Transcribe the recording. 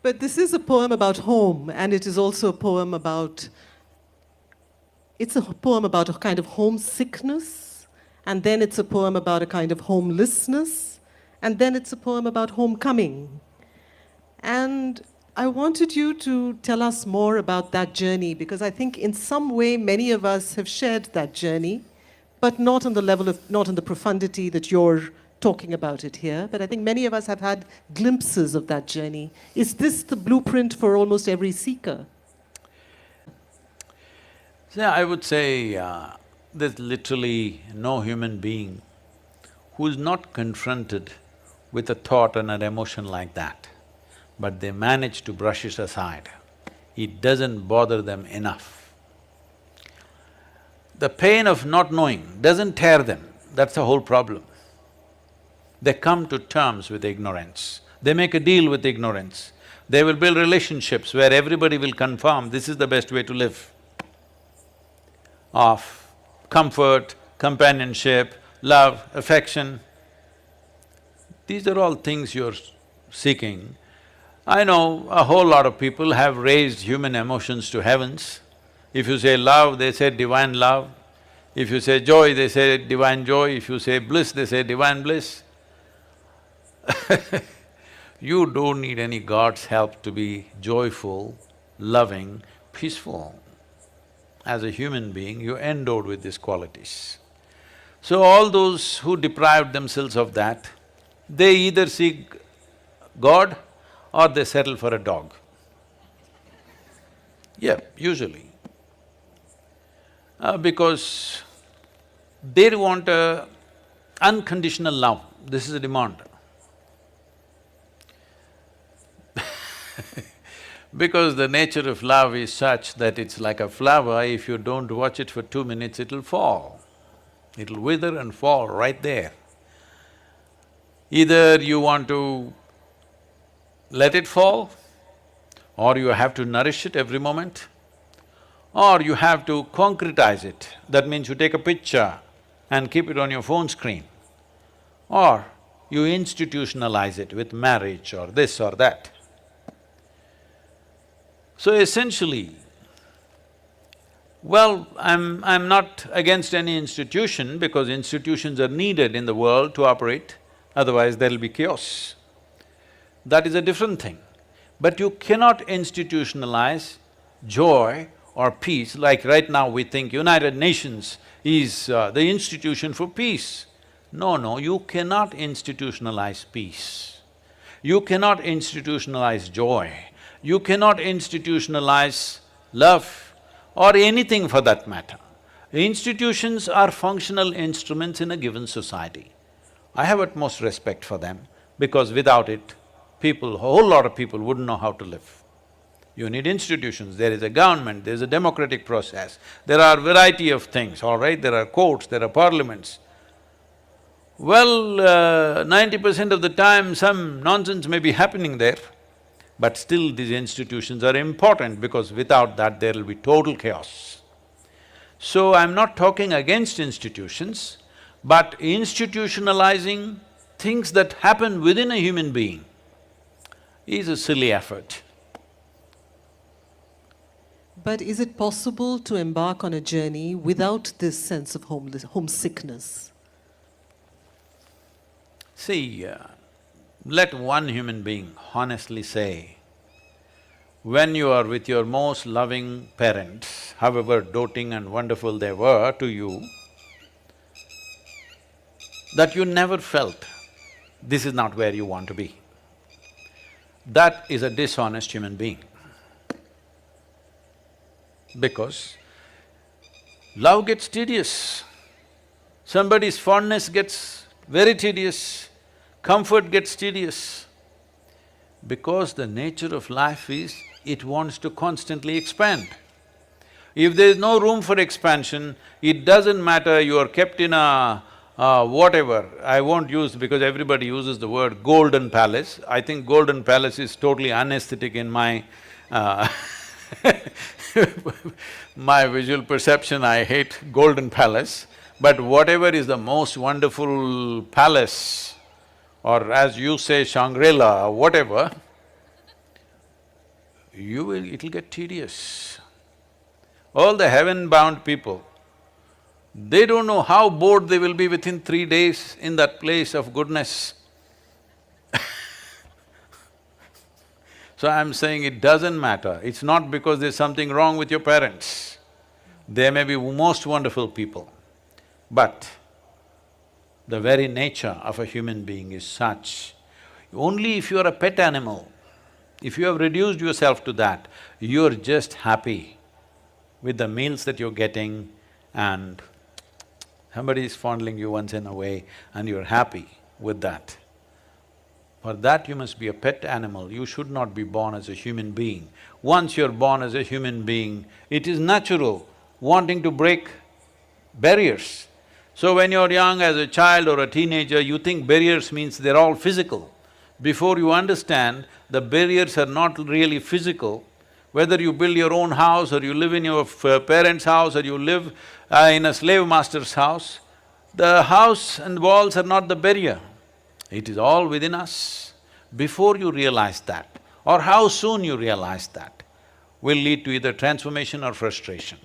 But this is a poem about home, and it is also a poem about, it's a poem about a kind of homesickness, and then it's a poem about a kind of homelessness, and then it's a poem about homecoming. And I wanted you to tell us more about that journey, because I think in some way many of us have shared that journey, but not on the level of, not in the profundity that you're talking about it here, but I think many of us have had glimpses of that journey. Is this the blueprint for almost every seeker? Yeah, I would say there's literally no human being who's not confronted with a thought and an emotion like that, but they manage to brush it aside. It doesn't bother them enough. The pain of not knowing doesn't tear them, that's the whole problem. They come to terms with ignorance, they make a deal with ignorance. They will build relationships where everybody will confirm this is the best way to live. Of comfort, companionship, love, affection. These are all things you're seeking. I know a whole lot of people have raised human emotions to heavens. If you say love, they say divine love. If you say joy, they say divine joy. If you say bliss, they say divine bliss. You don't need any God's help to be joyful, loving, peaceful. As a human being, you're endowed with these qualities. So all those who deprived themselves of that, they either seek God or they settle for a dog. Yeah, usually. Because they want a unconditional love, this is a demand. Because the nature of love is such that it's like a flower, if you don't watch it for 2 minutes, it'll fall. It'll wither and fall right there. Either you want to let it fall, or you have to nourish it every moment, or you have to concretize it. That means you take a picture and keep it on your phone screen, or you institutionalize it with marriage or this or that. So essentially, well, I'm not against any institution because institutions are needed in the world to operate, otherwise there'll be chaos. That is a different thing. But you cannot institutionalize joy or peace, like right now we think United Nations is the institution for peace. No, you cannot institutionalize peace. You cannot institutionalize joy. You cannot institutionalize love or anything for that matter. Institutions are functional instruments in a given society. I have utmost respect for them because without it, people, a whole lot of people wouldn't know how to live. You need institutions, there is a government, there is a democratic process, there are variety of things, all right? There are courts, there are parliaments. Well, 90% of the time some nonsense may be happening there, but still these institutions are important because without that there will be total chaos. So I'm not talking against institutions, but institutionalizing things that happen within a human being is a silly effort. But is it possible to embark on a journey without this sense of homesickness? See, let one human being honestly say, when you are with your most loving parents, however doting and wonderful they were to you, that you never felt this is not where you want to be. That is a dishonest human being. Because love gets tedious, somebody's fondness gets very tedious, comfort gets tedious. Because the nature of life is, it wants to constantly expand. If there is no room for expansion, it doesn't matter you are kept in a whatever, I won't use because everybody uses the word golden palace. I think golden palace is totally unaesthetic in my my visual perception, I hate golden palace. But whatever is the most wonderful palace, or as you say Shangri-La or whatever, it'll get tedious. All the heaven-bound people, they don't know how bored they will be within 3 days in that place of goodness. So I'm saying it doesn't matter. It's not because there's something wrong with your parents. They may be most wonderful people, but the very nature of a human being is such. Only if you're a pet animal, if you have reduced yourself to that, you're just happy with the meals that you're getting and somebody is fondling you once in a way and you're happy with that. For that you must be a pet animal, you should not be born as a human being. Once you're born as a human being, it is natural wanting to break barriers. So when you're young as a child or a teenager, you think barriers means they're all physical. Before you understand, the barriers are not really physical. Whether you build your own house or you live in your parents' house or you live in a slave master's house, the house and walls are not the barrier. It is all within us. Before you realize that, or how soon you realize that, will lead to either transformation or frustration.